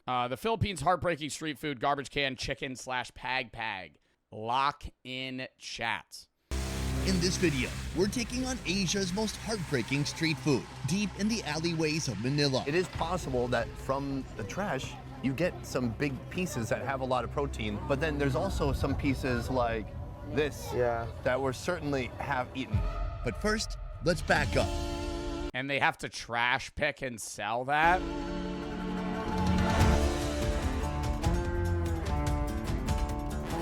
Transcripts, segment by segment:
The Philippines heartbreaking street food garbage can chicken / Pagpag. Lock in chat. In this video, we're taking on Asia's most heartbreaking street food, deep in the alleyways of Manila. It is possible that from the trash, you get some big pieces that have a lot of protein, but then there's also some pieces like this that were certainly have eaten. But first, let's back up. And they have to trash pick and sell that?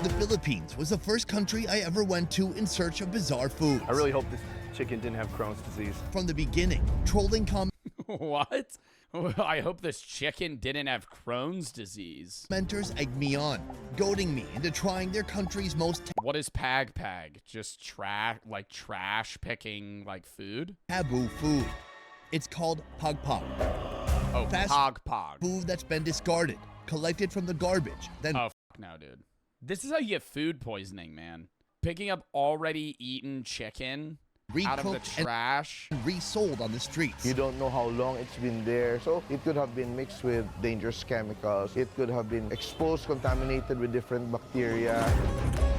The Philippines was the first country I ever went to in search of bizarre foods. I really hope this chicken didn't have Crohn's disease. From the beginning, trolling What? I hope this chicken didn't have Crohn's disease. commenters egged me on, goading me into trying their country's most What is Pagpag? Just trash picking like food? taboo food. It's called Pagpag, Oh, Fast Pagpag. food that's been discarded, collected from the garbage, then Oh, no, dude. This is how you get food poisoning, man. Picking up already eaten chicken out of the recooked trash. and resold on the streets. You don't know how long it's been there. So it could have been mixed with dangerous chemicals. It could have been exposed, contaminated with different bacteria.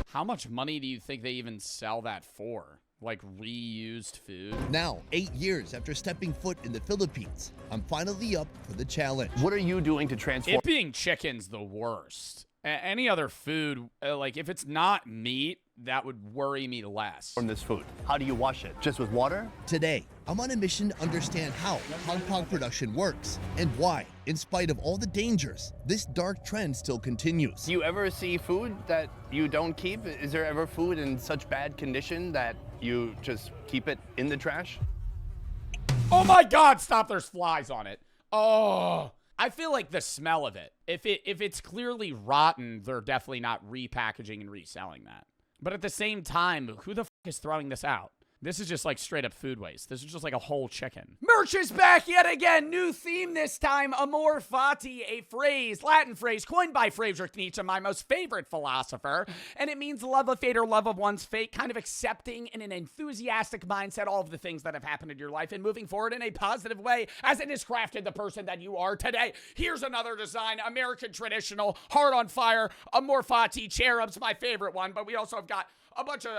How much money do you think they even sell that for? Like reused food? Now, 8 years after stepping foot in the Philippines, I'm finally up for the challenge. What are you doing to transform It being chicken's the worst. Any other food, like if it's not meat, that would worry me less. this food? How do you wash it? Just with water? Today, I'm on a mission to understand how Pagpag production works and why, in spite of all the dangers, this dark trend still continues. Do you ever see food that you don't keep? Is there ever food in such bad condition that you just keep it in the trash? Oh my God, stop, there's flies on it. Oh, I feel like the smell of it. If it's clearly rotten, they're definitely not repackaging and reselling that. But at the same time, who the f is throwing this out? This is just like straight up food waste. This is just like a whole chicken. Merch is back yet again. New theme this time. Amor fati, a phrase, Latin phrase coined by Friedrich Nietzsche, my most favorite philosopher. And it means love of fate or love of one's fate, kind of accepting in an enthusiastic mindset all of the things that have happened in your life and moving forward in a positive way as it has crafted the person that you are today. Here's another design, American traditional, heart on fire, Amor fati, cherubs, my favorite one. But we also have got a bunch of,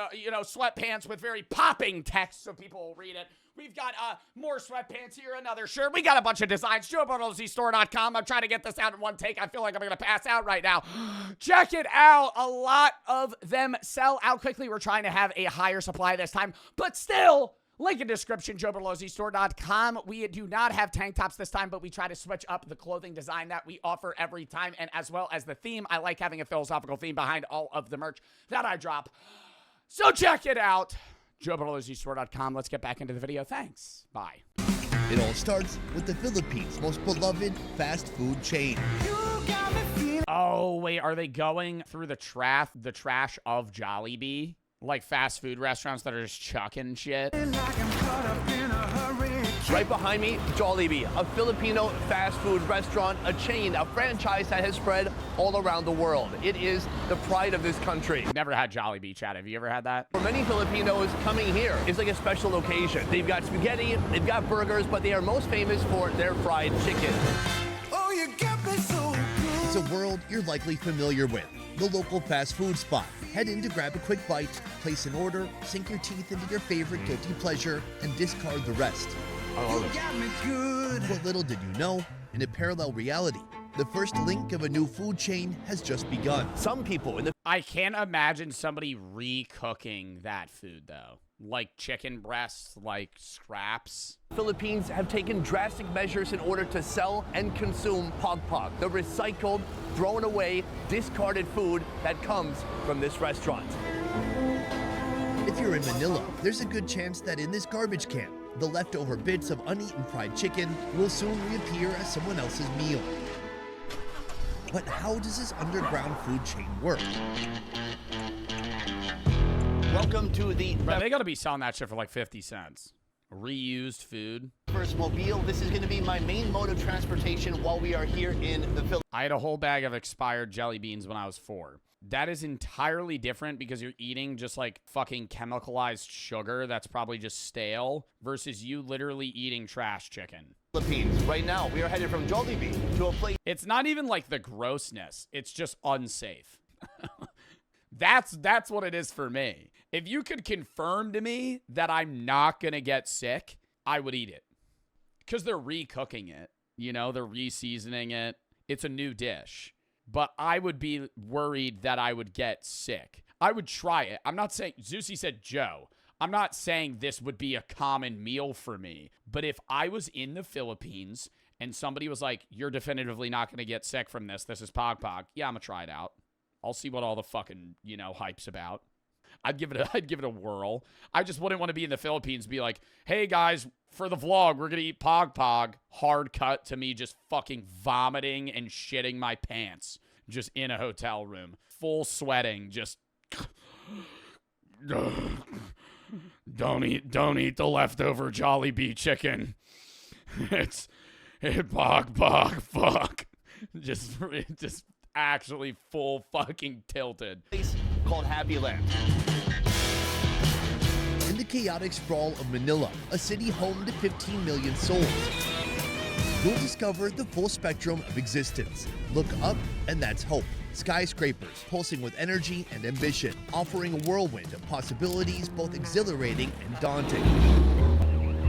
sweatpants with very popping text so people will read it. We've got more sweatpants here, another shirt. We got a bunch of designs. JoeBartolozziStore.com. I'm trying to get this out in one take. I feel like I'm going to pass out right now. Check it out. A lot of them sell out quickly. We're trying to have a higher supply this time, but still, link in description, JoeBartolozziStore.com. We do not have tank tops this time, but we try to switch up the clothing design that we offer every time, and as well as the theme. I like having a philosophical theme behind all of the merch that I drop. So check it out. JoeBartolozziStore.com. Let's get back into the video. Thanks. Bye. It all starts with the Philippines' most beloved fast food chain. Oh, wait. Are they going through the trash of Jollibee? Like fast food restaurants that are just chucking shit? Right behind me, Jollibee, a Filipino fast food restaurant, a chain, a franchise that has spread all around the world. It is the pride of this country. Never had Jollibee, Chad. Have you ever had that? For many Filipinos, coming here is like a special occasion. They've got spaghetti, they've got burgers, but they are most famous for their fried chicken. Oh, you got me so good. It's a world you're likely familiar with. The local fast food spot. Head in to grab a quick bite, place an order, sink your teeth into your favorite guilty pleasure, and discard the rest. I love it. What little did you know, in a parallel reality, the first link of a new food chain has just begun. Some people in the I can't imagine somebody recooking that food, though. Like chicken breasts, like scraps. Philippines have taken drastic measures in order to sell and consume pagpag, the recycled, thrown away, discarded food that comes from this restaurant. If you're in Manila, there's a good chance that in this garbage can, the leftover bits of uneaten fried chicken will soon reappear as someone else's meal. But how does this underground food chain work? Welcome to the Bro, they gotta be selling that shit for like 50 cents. Reused food. first mobile. This is going to be my main mode of transportation while we are here in the Philippines. I had a whole bag of expired jelly beans when I was 4. That is entirely different because you're eating just like fucking chemicalized sugar that's probably just stale versus you literally eating trash chicken. Right now, we are headed from Jollibee to a place. It's not even like the grossness. It's just unsafe. That's what it is for me. If you could confirm to me that I'm not going to get sick, I would eat it. Because they're recooking it. You know, they're re-seasoning it. It's a new dish. But I would be worried that I would get sick. I would try it. I'm not saying, Zeusy said Joe. I'm not saying this would be a common meal for me. But if I was in the Philippines and somebody was like, you're definitively not going to get sick from this. This is Pagpag. Yeah, I'm going to try it out. I'll see what all the fucking, you know, hype's about. I'd give it a whirl. I just wouldn't want to be in the Philippines and be like, hey guys, for the vlog, we're going to eat Pagpag. Hard cut to me just fucking vomiting and shitting my pants just in a hotel room. Full sweating, just don't eat the leftover Jollibee chicken. It's Pagpag, fuck. Just actually full fucking tilted. Place called Happy Land. In the chaotic sprawl of Manila, a city home to 15 million souls, you'll discover the full spectrum of existence. Look up, and that's hope. Skyscrapers pulsing with energy and ambition, offering a whirlwind of possibilities both exhilarating and daunting.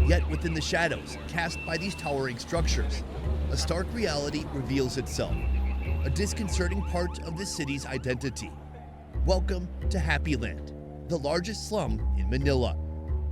Yet within the shadows cast by these towering structures, a stark reality reveals itself, a disconcerting part of the city's identity. Welcome to Happy Land, the largest slum in Manila.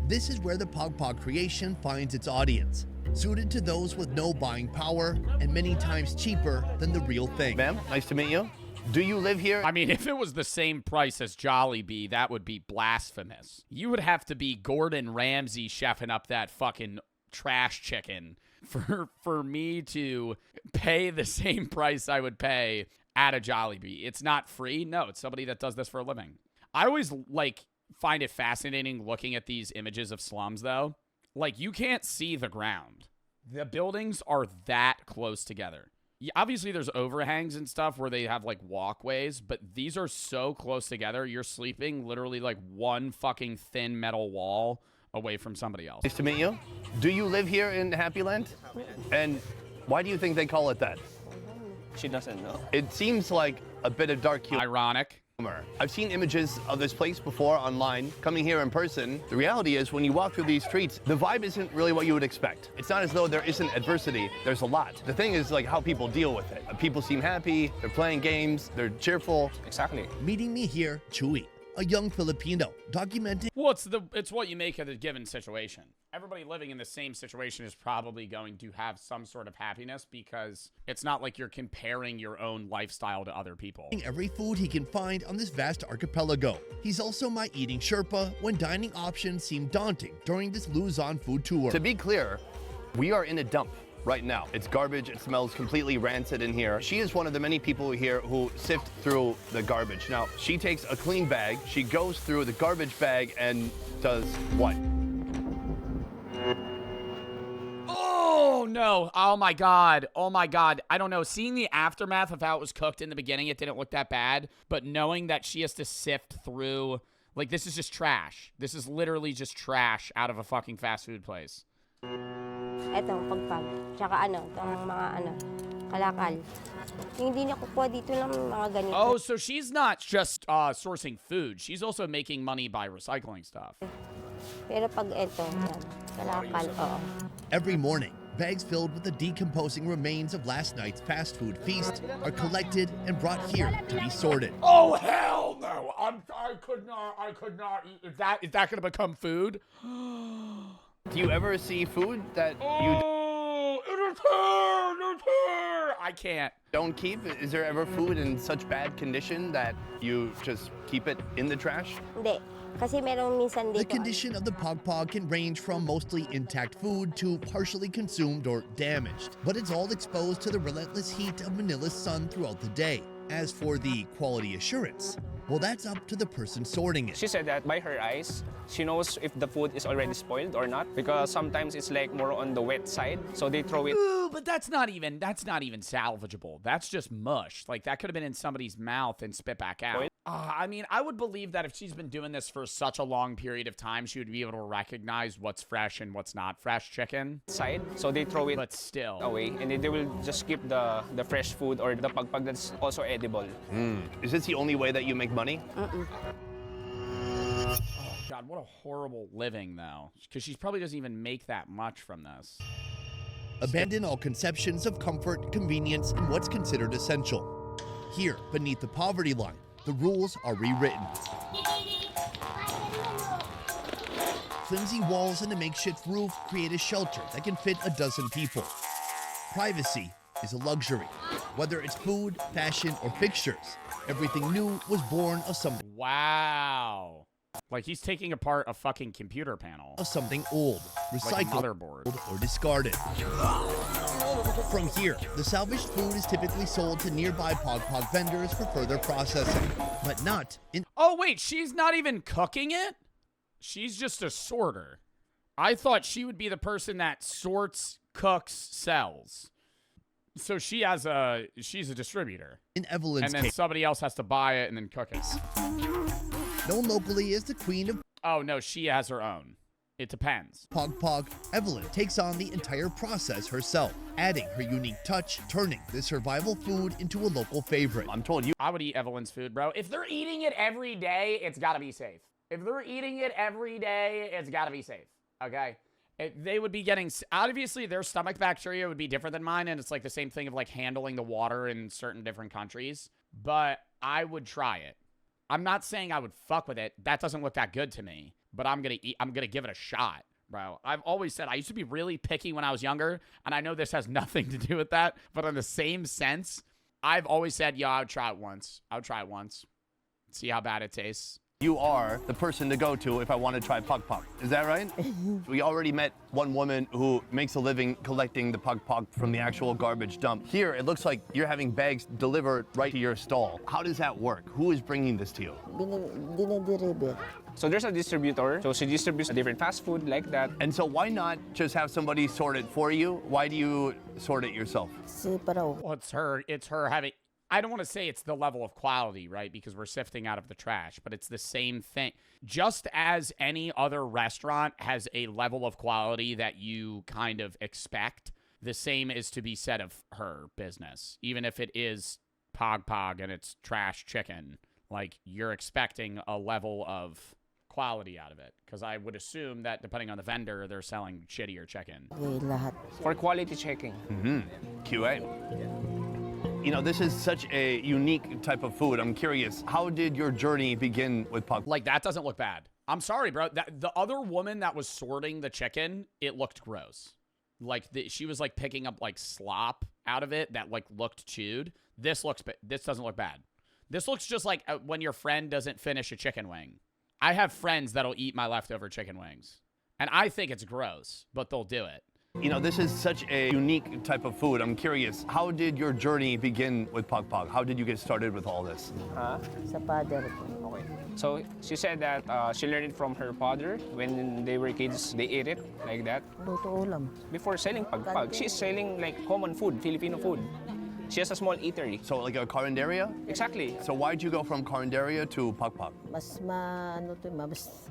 This is where the Pagpag creation finds its audience, suited to those with no buying power and many times cheaper than the real thing. Ma'am, nice to meet you. Do you live here? I mean, if it was the same price as Jollibee, that would be blasphemous. You would have to be Gordon Ramsay chefing up that fucking trash chicken for me to pay the same price I would pay at a Jollibee. It's not free. No, it's somebody that does this for a living. I always find it fascinating looking at these images of slums though. Like you can't see the ground. The buildings are that close together. Obviously there's overhangs and stuff where they have like walkways, but these are so close together. You're sleeping literally like one fucking thin metal wall away from somebody else. Nice to meet you. Do you live here in Happy Land? And why do you think they call it that? She doesn't know. It seems like a bit of dark humor. Ironic. I've seen images of this place before online. Coming here in person, the reality is when you walk through these streets, the vibe isn't really what you would expect. It's not as though there isn't adversity. There's a lot. The thing is like how people deal with it. People seem happy, they're playing games, they're cheerful. Exactly. Meeting me here, Chewy, a young Filipino, documenting. Well, it's what you make of the given situation. Everybody living in the same situation is probably going to have some sort of happiness because it's not like you're comparing your own lifestyle to other people. Every food he can find on this vast archipelago. He's also my eating Sherpa when dining options seem daunting during this Luzon food tour. To be clear, we are in a dump right now. It's garbage, it smells completely rancid in here. She is one of the many people here who sift through the garbage. Now, she takes a clean bag, she goes through the garbage bag and does what? Oh no. Oh my God. Oh my God. I don't know. Seeing the aftermath of how it was cooked in the beginning, it didn't look that bad. But knowing that she has to sift through, like, this is just trash. This is literally just trash out of a fucking fast food place. Eto, pagpag. Tsaka itong mga kalakal. Yung hindi nakukuha dito lang mga ganito. Oh, so she's not just sourcing food. She's also making money by recycling stuff. Pero pag eto, yan, kalakal, oo. Every morning, bags filled with the decomposing remains of last night's fast food feast are collected and brought here to be sorted. Oh hell no! I could not eat. Is that gonna become food? Do you ever see food that it's here! I can't. don't keep? Is there ever food in such bad condition that you just keep it in the trash? Hindi. Kasi merong minsan dito. The condition of the Pagpag can range from mostly intact food to partially consumed or damaged, but it's all exposed to the relentless heat of Manila's sun throughout the day. As for the quality assurance, well, that's up to the person sorting it. She said that by her eyes, She knows if the food is already spoiled or not, because sometimes it's like more on the wet side, so they throw it. Ooh, but that's not even salvageable. That's just mush. Like, that could have been in somebody's mouth and spit back out. I mean, I would believe that if she's been doing this for such a long period of time, she would be able to recognize what's fresh and what's not fresh chicken. Side, so they throw it But still. away, and then they will just keep the fresh food or the pagpag that's also edible. Is this the only way that you make money? God, what a horrible living, though. Because she probably doesn't even make that much from this. Abandon all conceptions of comfort, convenience, and what's considered essential. Here, beneath the poverty line, the rules are rewritten. Flimsy walls and a makeshift roof create a shelter that can fit a dozen people. Privacy is a luxury. Whether it's food, fashion, or fixtures, everything new was born of something Wow. Like, he's taking apart a fucking computer panel. old, Like a recycled, motherboard. or discarded. From here, the salvaged food is typically sold to nearby Pagpag vendors for further processing, but not in Oh, wait, she's not even cooking it? She's just a sorter. I thought she would be the person that sorts, cooks, sells. So she's a distributor. in Evelyn's And then case. somebody else has to buy it and then cook it. Known locally as the queen of Oh, no, she has her own. It depends. Pagpag, Evelyn takes on the entire process herself, adding her unique touch, turning this survival food into a local favorite. I'm told you I would eat Evelyn's food, bro. If they're eating it every day, it's gotta be safe. If they're eating it every day, it's gotta be safe. Okay? They would be getting, obviously their stomach bacteria would be different than mine, and it's like the same thing of like handling the water in certain different countries, but I would try it. I'm not saying I would fuck with it. That doesn't look that good to me, but I'm gonna give it a shot, bro. I've always said I used to be really picky when I was younger, and I know this has nothing to do with that, but in the same sense, I've always said, yeah, I would try it once. See how bad it tastes. you are the person to go to if I want to try pagpag. Is that right? We already met one woman who makes a living collecting the pagpag from the actual garbage dump. Here, it looks like you're having bags delivered right to your stall. How does that work? Who is bringing this to you? Dinideliver. So there's a distributor, so she distributes different fast food like that. And so why not just have somebody sort it for you? Why do you sort it yourself? Si paraw. Well, it's her having, I don't want to say it's the level of quality, right? Because we're sifting out of the trash, but it's the same thing. Just as any other restaurant has a level of quality that you kind of expect, the same is to be said of her business. Even if it is Pagpag and it's trash chicken, like, you're expecting a level of quality out of it. Because I would assume that depending on the vendor, they're selling shittier chicken. Lahat. For quality checking. QA. You know, this is such a unique type of food. I'm curious, how did your journey begin with pagpag? Like, that doesn't look bad. I'm sorry, bro. The other woman that was sorting the chicken, it looked gross. Like, she was, like, picking up, like, slop out of it that, like, looked chewed. This doesn't look bad. This looks just like when your friend doesn't finish a chicken wing. I have friends that'll eat my leftover chicken wings. And I think it's gross, but they'll do it. You know, this is such a unique type of food. I'm curious, how did your journey begin with pagpag? How did you get started with all this? Sa father ko. Okay. So she said that she learned it from her father. When they were kids, they ate it like that. Luto ulam. Before selling pagpag, she's selling like common food, Filipino food. She has a small eatery. So like a carinderia? Exactly. So why'd you go from carinderia to pagpag? Mas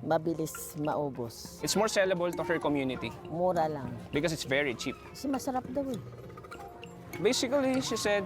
mabilis maubos. It's more sellable to her community Mura lang. because it's very cheap. Kasi masarap daw eh. Basically, she said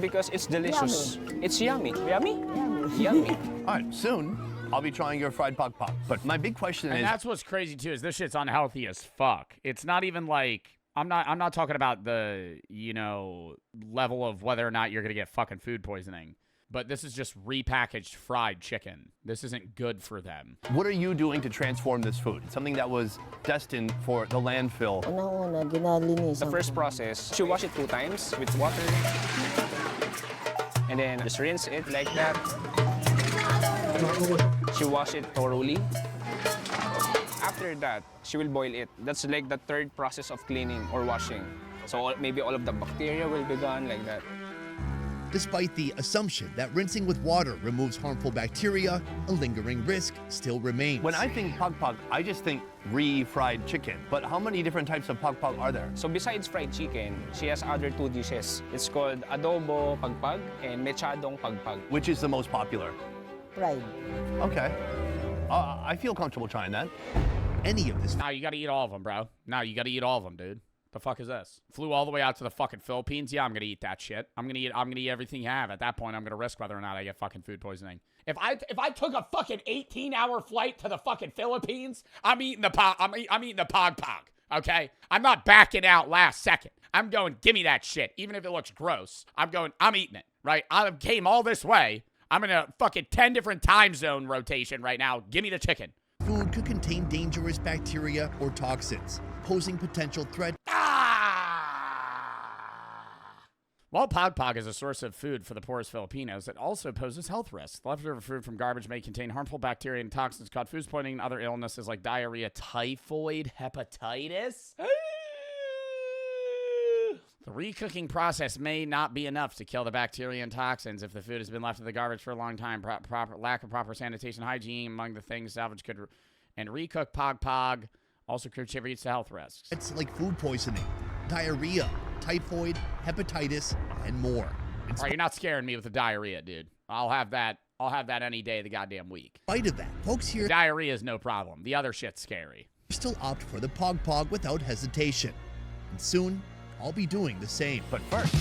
because it's delicious. It's yummy. Yummy? Yummy. Yummy. All right, soon I'll be trying your fried pagpag. But my big question And is, that's what's crazy too, is this shit's unhealthy as fuck. It's not even like, I'm not talking about the, you know, level of whether or not you're gonna get fucking food poisoning. But this is just repackaged fried chicken. This isn't good for them. what are you doing to transform this food? Something that was destined for the landfill. Unang-una, ginalinisan The first process, she wash it 2 times with water. And then just rinse it like that. She wash it thoroughly. After that, she will boil it. That's like the 3rd process of cleaning or washing. So maybe all of the bacteria will be gone like that. Despite the assumption that rinsing with water removes harmful bacteria, a lingering risk still remains. When I think pagpag, I just think refried chicken. But how many different types of pagpag are there? So besides fried chicken, she has other 2 dishes. It's called adobo pagpag and mechadong pagpag. Which is the most popular? Fried. Okay. I feel comfortable trying that. Any of this Nah, you gotta eat all of them, bro. Nah, you gotta eat all of them, dude. The fuck is this? Flew all the way out to the fucking Philippines? Yeah, I'm gonna eat that shit. I'm gonna eat everything you have. At that point, I'm gonna risk whether or not I get fucking food poisoning. If I took a fucking 18-hour flight to the fucking Philippines, I'm eating the Pagpag. Okay? I'm not backing out last second. I'm going, give me that shit. Even if it looks gross. I'm eating it. Right? I came all this way. I'm in a fucking 10 different time zone rotation right now. Give me the chicken. food could contain dangerous bacteria or toxins, posing potential threat. While Pagpag is a source of food for the poorest Filipinos, it also poses health risks. Leftover food from garbage may contain harmful bacteria and toxins called food poisoning and other illnesses like diarrhea, typhoid, hepatitis. The recooking process may not be enough to kill the bacteria and toxins if the food has been left in the garbage for a long time. Lack of proper sanitation and hygiene among the things salvage could... And recooked Pagpag also contributes to health risks. It's like food poisoning, diarrhea, typhoid, hepatitis, and more. All right, you're not scaring me with the diarrhea, dude. I'll have that any day of the goddamn week. In spite of that, folks here Diarrhea is no problem. The other shit's scary. still opt for the Pagpag without hesitation. And soon, I'll be doing the same. But first,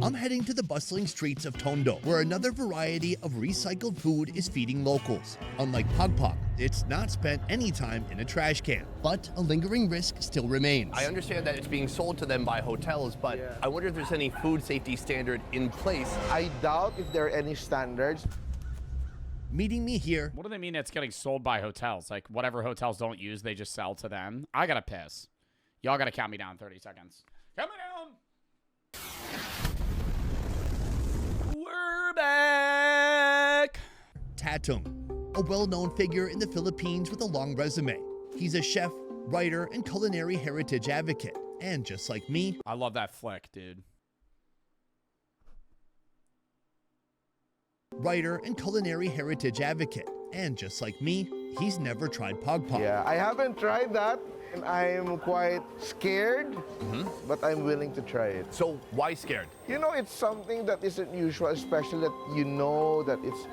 I'm heading to the bustling streets of Tondo, where another variety of recycled food is feeding locals. Unlike Pagpag, it's not spent any time in a trash can, but a lingering risk still remains. I understand that it's being sold to them by hotels, but I wonder if there's any food safety standard in place. I doubt if there are any standards. Meeting me here, What do they mean it's getting sold by hotels? Like, whatever hotels don't use, they just sell to them? I gotta piss. Y'all gotta count me down 30 seconds. Count me down! We're back! Tatung, a well-known figure in the Philippines with a long resume. He's a chef, writer, and culinary heritage advocate. And just like me, I love that flick, dude. writer and culinary heritage advocate. And just like me, he's never tried Pagpag. Yeah, I haven't tried that, and I'm quite scared, but I'm willing to try it. So why scared? You know, it's something that isn't usual, especially that you know that it's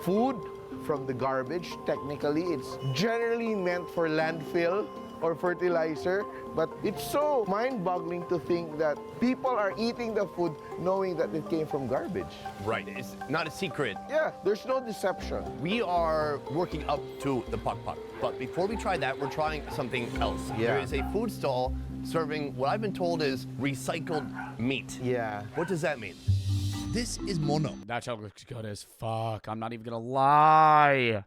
food from the garbage. Technically, it's generally meant for landfill or fertilizer, but it's so mind-boggling to think that people are eating the food knowing that it came from garbage. Right, it's not a secret. Yeah, there's no deception. We are working up to the Pagpag, but before we try that, we're trying something else. Yeah. There is a food stall serving what I've been told is recycled meat. Yeah. What does that mean? This is Mono, That shit looks good as fuck. I'm not even gonna lie.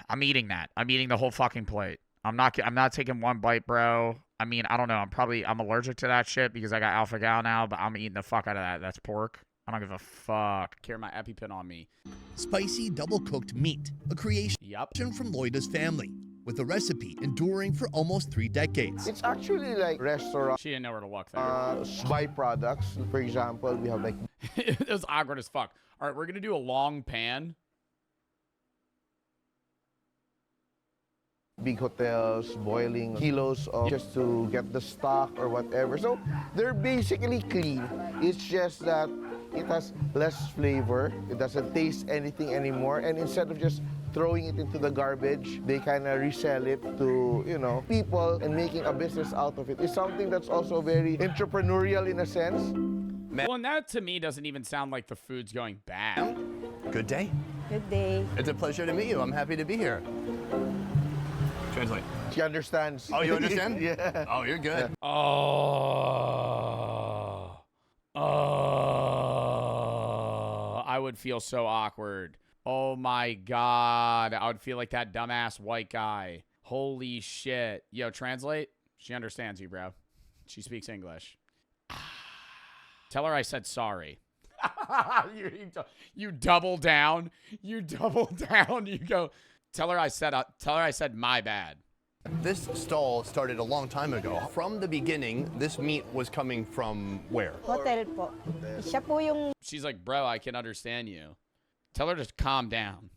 I'm eating that. I'm eating the whole fucking plate. I'm not taking one bite, bro. I mean, I don't know. I'm allergic to that shit because I got alpha gal now, but I'm eating the fuck out of that. That's pork. I don't give a fuck. Carry my EpiPen on me. spicy double-cooked meat, a creation Yup. from Loida's family, with a recipe enduring for almost 3 decades. It's actually like restaurant She didn't know where to look there. byproducts. For example, we have like It was awkward as fuck. All right, we're gonna do a long pan. big hotels boiling kilos of just to get the stock or whatever. So they're basically clean. It's just that it has less flavor. It doesn't taste anything anymore. And instead of just throwing it into the garbage, they kind of resell it to, you know, people and making a business out of it. It's something that's also very entrepreneurial in a sense. Well, and that to me doesn't even sound like the food's going bad. Good day. Good day. It's a pleasure to meet you. I'm happy to be here. Translate. She understands. Oh, you understand? Yeah. Oh, you're good. I would feel so awkward. Oh my God. I would feel like that dumbass white guy. Holy shit. Yo, translate. She understands you, bro. She speaks English. Tell her I said sorry. You double down. You double down. You go, tell her I said my bad. This stall started a long time ago. From the beginning, this meat was coming from where? Hotel po. Siya po yung She's like, bro, I can understand you. Tell her to calm down.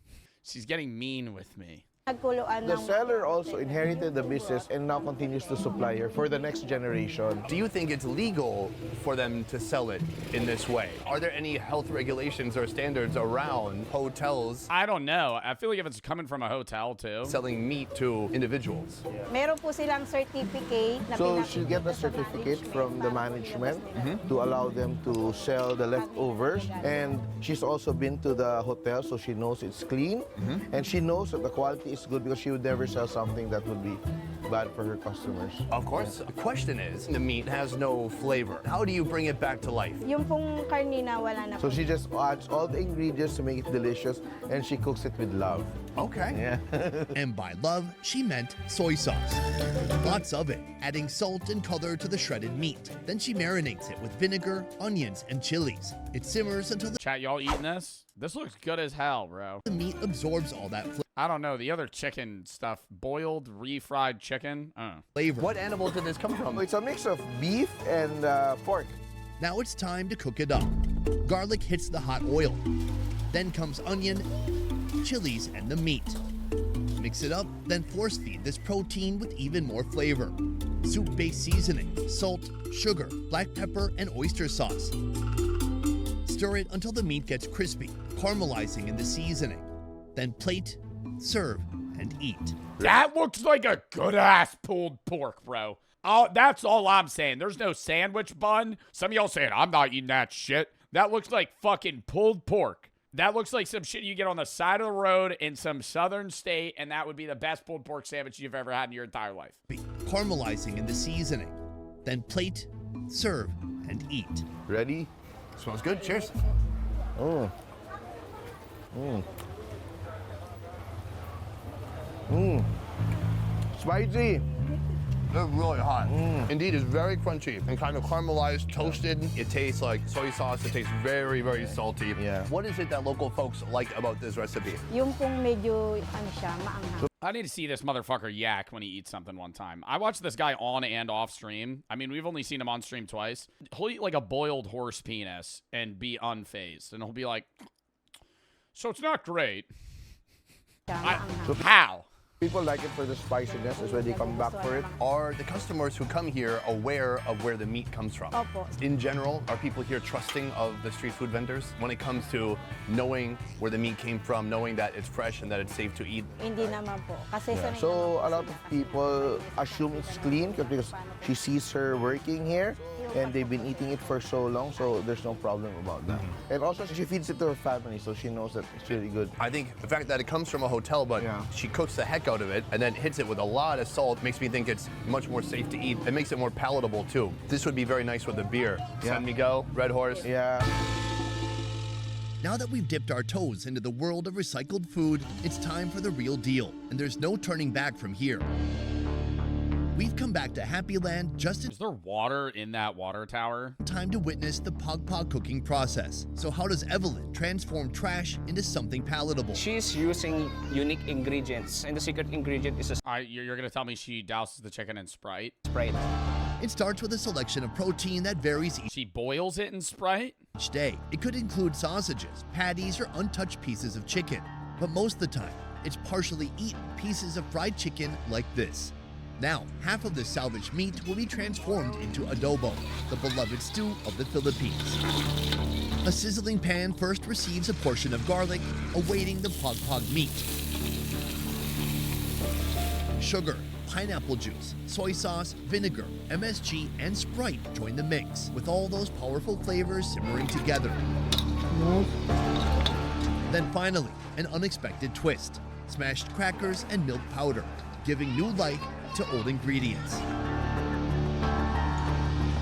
She's getting mean with me. nagkuluan The ng... seller also inherited the business and now continues to supply her for the next generation. Do you think it's legal for them to sell it in this way? Are there any health regulations or standards around hotels I don't know. I feel like if it's coming from a hotel too. selling meat to individuals? Meron po silang certificate na So she get a pinapakita sa certificate from the management Mm-hmm. to allow them to sell the leftovers. And she's also been to the hotel, so she knows it's clean. Mm-hmm. And she knows that the quality is good because she would never sell something that would be bad for her customers. Of course. The question is, the meat has no flavor. How do you bring it back to life? Yung pong karnina wala na So po. she just adds all the ingredients to make it delicious, and she cooks it with love. Okay. Yeah. And by love, she meant soy sauce. Lots of it, adding salt and color to the shredded meat. Then she marinates it with vinegar, onions, and chilies. It simmers until the Chat, y'all eating this? This looks good as hell, bro. meat absorbs all that I don't know. The other chicken stuff, boiled, refried chicken. flavor. What animal did this come from? It's a mix of beef and pork. Now it's time to cook it up. Garlic hits the hot oil. Then comes onion, chilies, and the meat. Mix it up, then force feed this protein with even more flavor. Soup-based seasoning, salt, sugar, black pepper, and oyster sauce. Stir it until the meat gets crispy, caramelizing in the seasoning. Then plate, serve, and eat. That looks like a good ass pulled pork, bro. Oh, that's all I'm saying. There's no sandwich bun. Some of y'all saying I'm not eating that shit. That looks like fucking pulled pork. That looks like some shit you get on the side of the road in some southern state, and that would be the best pulled pork sandwich you've ever had in your entire life. Caramelizing in the seasoning. Then plate, serve, and eat. Ready? Smells good. Cheers. Spicy. They're really hot. Indeed, it's very crunchy and kind of caramelized, toasted. It tastes like soy sauce. It tastes very, very salty. Yeah. What is it that local folks like about this recipe? Yung pong medyo, ano siya, maanghang. I need to see this motherfucker yak when he eats something one time. I watched this guy on and off stream. I mean, we've only seen him on stream twice. He'll eat like a boiled horse penis and be unfazed. And he'll be like, so it's not great. How? People like it for the spiciness. That's why they come back for it. Are the customers who come here aware of where the meat comes from? Opo. In general, are people here trusting of the street food vendors when it comes to knowing where the meat came from, knowing that it's fresh and that it's safe to eat? Hindi naman po. Kasi sanay So naman po a lot of people assume it's clean because she sees her working here and they've been eating it for so long, so there's no problem about that. And also she feeds it to her family, so she knows that it's really good. I think the fact that it comes from a hotel, but Yeah. she cooks the heck out of it and then hits it with a lot of salt makes me think it's much more safe to eat. It makes it more palatable too. This would be very nice with a beer. Yeah. San Miguel, Red Horse. Yeah. Now that we've dipped our toes into the world of recycled food, it's time for the real deal, and there's no turning back from here. We've come back to Happy Land just in Is there water in that water tower? time to witness the Pagpag cooking process. So how does Evelyn transform trash into something palatable? She's using unique ingredients, and the secret ingredient is a You're going to tell me she douses the chicken in Sprite? Sprite. It starts with a selection of protein that varies She boils it in Sprite? each day. It could include sausages, patties, or untouched pieces of chicken. But most of the time, it's partially eaten pieces of fried chicken like this. Now, half of the salvaged meat will be transformed into adobo, the beloved stew of the Philippines. A sizzling pan first receives a portion of garlic, awaiting the pagpag meat. Sugar, pineapple juice, soy sauce, vinegar, MSG, and Sprite join the mix, with all those powerful flavors simmering together. Then finally, an unexpected twist. Smashed crackers and milk powder, giving new life to old ingredients.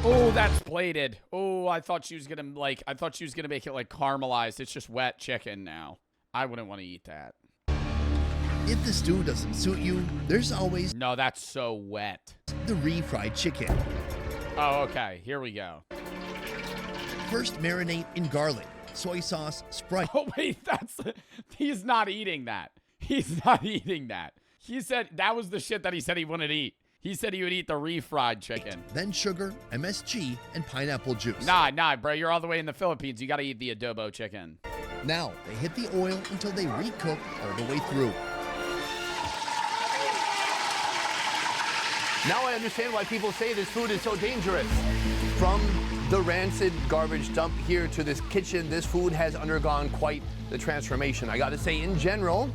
Oh, that's plated. Oh, I thought she was going to make it like caramelized. It's just wet chicken now. I wouldn't want to eat that. If the stew doesn't suit you, there's always No, that's so wet. the refried chicken. Oh, okay. Here we go. First, marinate in garlic, soy sauce, Sprite, Oh, wait, he's not eating that. He's not eating that. He said that was the shit that he said he wouldn't eat. He said he would eat the refried chicken. Then sugar, MSG, and pineapple juice. Nah, bro. You're all the way in the Philippines. You got to eat the adobo chicken. Now, they hit the oil until they recook all the way through. Now I understand why people say this food is so dangerous. From the rancid garbage dump here to this kitchen, this food has undergone quite the transformation. I gotta say, in general,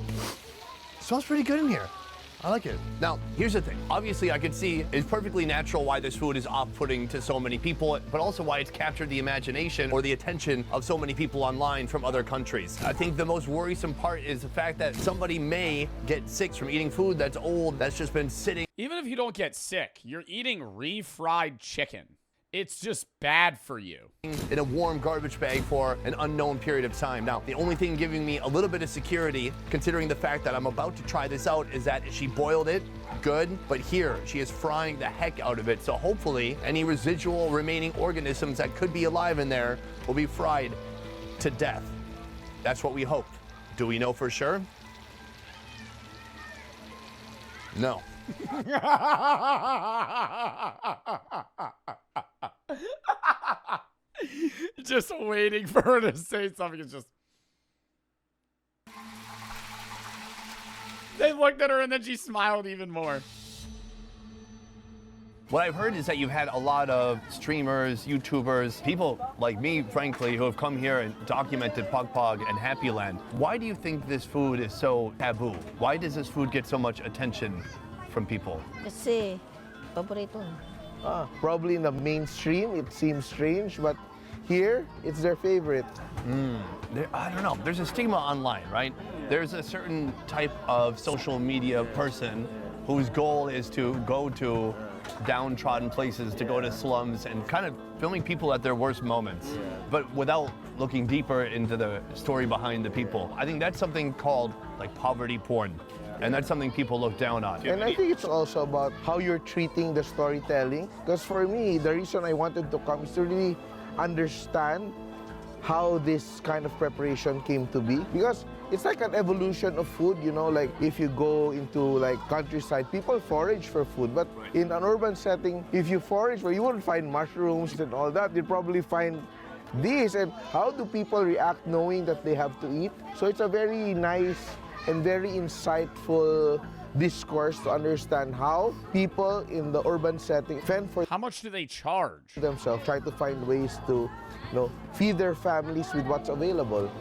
it smells pretty good in here. I like it. Now, here's the thing. Obviously, I can see it's perfectly natural why this food is off-putting to so many people, but also why it's captured the imagination or the attention of so many people online from other countries. I think the most worrisome part is the fact that somebody may get sick from eating food that's old, that's just been sitting. Even if you don't get sick, you're eating refried chicken. It's just bad for you. In a warm garbage bag for an unknown period of time. Now, the only thing giving me a little bit of security, considering the fact that I'm about to try this out, is that she boiled it good, but here she is frying the heck out of it. So hopefully, any residual remaining organisms that could be alive in there will be fried to death. That's what we hope. Do we know for sure? No. Just waiting for her to say something. It's just. They looked at her and then she smiled even more. What I've heard is that you've had a lot of streamers, YouTubers, people like me, frankly, who have come here and documented Pagpag and Happy Land. Why do you think this food is so taboo? Why does this food get so much attention from people? Kasi, paborito. Probably in the mainstream, it seems strange, but here, it's their favorite. I don't know. There's a stigma online, right? There's a certain type of social media person whose goal is to go to downtrodden places, to go to slums and kind of filming people at their worst moments, but without looking deeper into the story behind the people. I think that's something called like poverty porn. And that's something people look down on. And I think it's also about how you're treating the storytelling. Because for me, the reason I wanted to come is to really understand how this kind of preparation came to be. Because it's like an evolution of food, you know, like if you go into like countryside, people forage for food. But in an urban setting, if you forage, well, you wouldn't find mushrooms and all that. You'd probably find this. And how do people react knowing that they have to eat? So it's a very nice and very insightful discourse to understand how people in the urban setting fend for How much do they charge? themselves, try to find ways to, feed their families with what's available.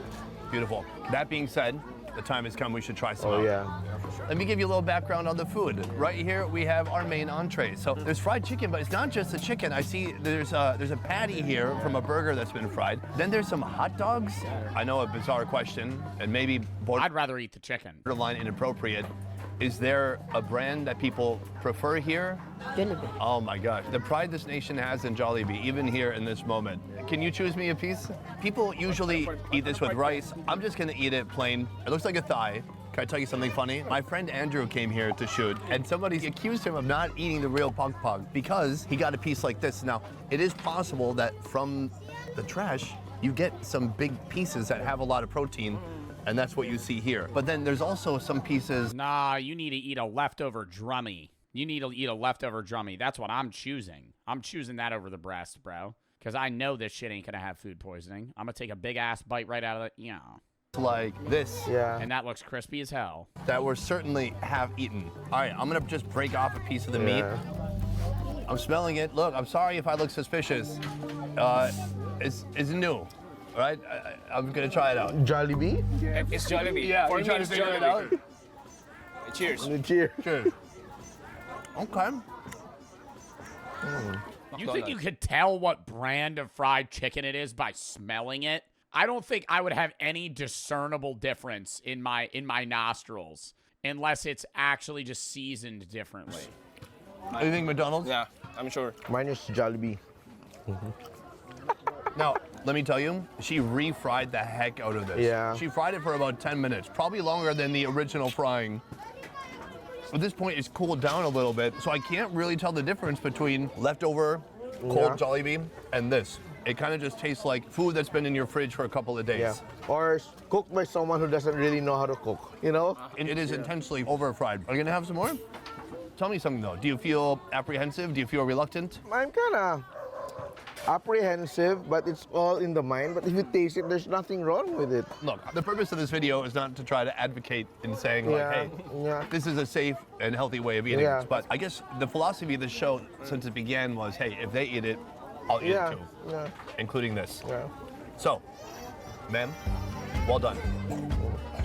Beautiful. That being said, the time has come we should try some Oh out. yeah. Let me give you a little background on the food. Right here we have our main entree. So there's fried chicken, but it's not just the chicken. I see there's a patty here from a burger that's been fried. Then there's some hot dogs. I know a bizarre question and maybe I'd rather eat the chicken. borderline inappropriate. Is there a brand that people prefer here? Jollibee. Oh my gosh, the pride this nation has in Jollibee, even here in this moment. Can you choose me a piece? People usually eat this with rice. I'm just gonna eat it plain. It looks like a thigh. Can I tell you something funny? My friend Andrew came here to shoot, and somebody accused him of not eating the real Pagpag because he got a piece like this. Now, it is possible that from the trash, you get some big pieces that have a lot of protein, and that's what you see here. But then there's also some pieces. Nah, you need to eat a leftover drummy. You need to eat a leftover drummy. That's what I'm choosing. I'm choosing that over the breast, bro. Because I know this shit ain't going to have food poisoning. I'm going to take a big-ass bite right out of it. Yeah. Like this. Yeah. And that looks crispy as hell. That we're certainly have eaten. All right, I'm gonna just break off a piece of the meat. I'm smelling it. Look, I'm sorry if I look suspicious. It's new. All right, I'm gonna try it out. Jollibee? It's Jollibee. Yeah, For you me, trying to it's figure it out? Jollibee. Cheers. Cheers. Cheers. Okay. You think you could tell what brand of fried chicken it is by smelling it? I don't think I would have any discernible difference in my nostrils unless it's actually just seasoned differently. You think McDonald's? Yeah, I'm sure. Mine is Jollibee. Now, let me tell you, she refried the heck out of this. Yeah. She fried it for about 10 minutes, probably longer than the original frying. At this point, it's cooled down a little bit, so I can't really tell the difference between leftover cold Jollibee and this. It kind of just tastes like food that's been in your fridge for a couple of days. Yeah. Or cooked by someone who doesn't really know how to cook, you know? It is intensely over fried. Are you gonna have some more? Tell me something though. Do you feel apprehensive? Do you feel reluctant? I'm kind of apprehensive, but it's all in the mind. But if you taste it, there's nothing wrong with it. Look, the purpose of this video is not to try to advocate in saying like, Yeah, hey, yeah. this is a safe and healthy way of eating Yeah. this. But I guess the philosophy of the show since it began was, hey, if they eat it, I'll eat Yeah, it too, yeah, including this. yeah. So, ma'am, well done.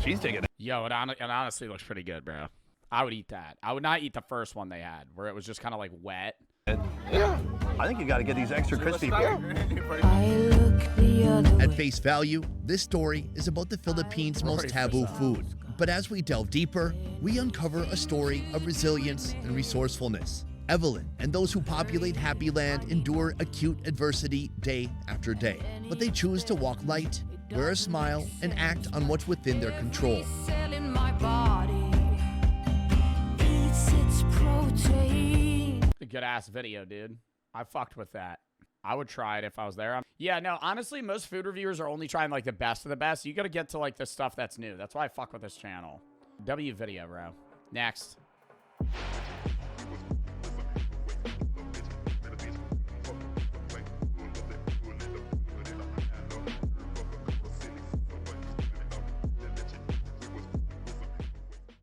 She's taking it. Yo, it honestly looks pretty good, bro. I would eat that. I would not eat the first one they had, where it was just kind of like wet. Yeah. I think you got to get these extra crispy. At face value, this story is about the Philippines' most taboo food. But as we delve deeper, we uncover a story of resilience and resourcefulness. Evelyn and those who populate Happy Land endure acute adversity day after day. But they choose to walk light, wear a smile, and act on what's within their control. A good ass video, dude. I fucked with that. I would try it if I was there. Yeah, no, honestly, most food reviewers are only trying like the best of the best. You got to get to like the stuff that's new. That's why I fuck with this channel. W video, bro. Next.